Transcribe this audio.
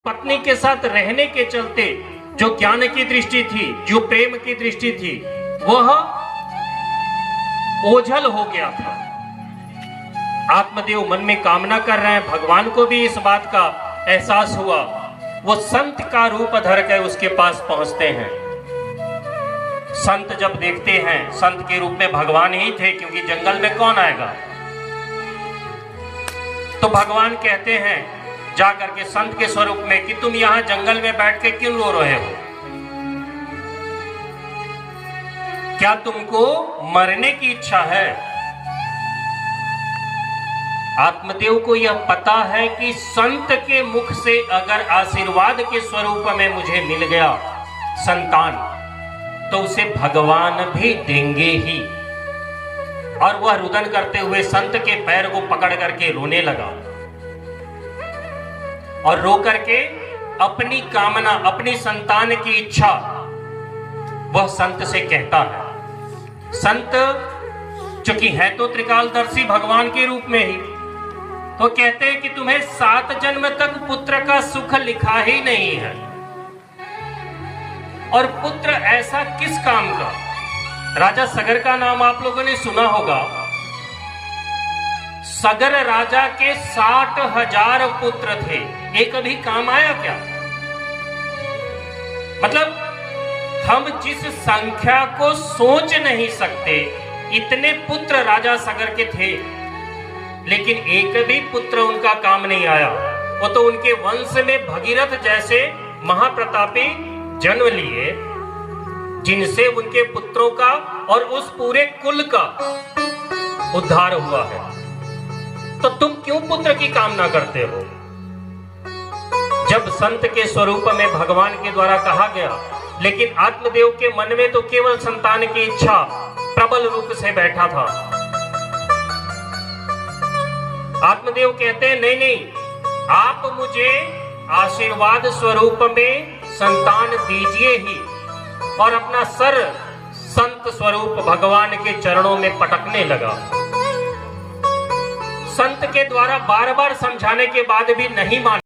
पत्नी के साथ रहने के चलते जो ज्ञान की दृष्टि थी, जो प्रेम की दृष्टि थी, वह ओझल हो गया था। आत्मदेव मन में कामना कर रहे हैं, भगवान को भी इस बात का एहसास हुआ। वो संत का रूप धर कर उसके पास पहुंचते हैं। संत जब देखते हैं, संत के रूप में भगवान ही थे, क्योंकि जंगल में कौन आएगा। तो भगवान कहते हैं जाकर के संत के स्वरूप में कि तुम यहां जंगल में बैठ के क्यों रो रहे हो? क्या तुमको मरने की इच्छा है? आत्मदेव को यह पता है कि संत के मुख से अगर आशीर्वाद के स्वरूप में मुझे मिल गया संतान, तो उसे भगवान भी देंगे ही। और वह रुदन करते हुए संत के पैर को पकड़ करके रोने लगा और रो करके अपनी कामना, अपनी संतान की इच्छा वह संत से कहता है। संत चूंकि है तो त्रिकालदर्शी भगवान के रूप में ही, तो कहते हैं कि तुम्हें 7 जन्म तक पुत्र का सुख लिखा ही नहीं है, और पुत्र ऐसा किस काम का। राजा सगर का नाम आप लोगों ने सुना होगा। सगर राजा के 60,000 पुत्र थे, एक अभी काम आया क्या? मतलब हम जिस संख्या को सोच नहीं सकते, इतने पुत्र राजा सगर के थे, लेकिन एक भी पुत्र उनका काम नहीं आया। वो तो उनके वंश में भगीरथ जैसे महाप्रतापी जन्म लिए, जिनसे उनके पुत्रों का और उस पूरे कुल का उद्धार हुआ है। तो तुम क्यों पुत्र की कामना करते हो? जब संत के स्वरूप में भगवान के द्वारा कहा गया, लेकिन आत्मदेव के मन में तो केवल संतान की इच्छा प्रबल रूप से बैठा था। आत्मदेव कहते हैं नहीं नहीं, आप मुझे आशीर्वाद स्वरूप में संतान दीजिए ही। और अपना सर संत स्वरूप भगवान के चरणों में पटकने लगा। संत के द्वारा बार बार समझाने के बाद भी नहीं मान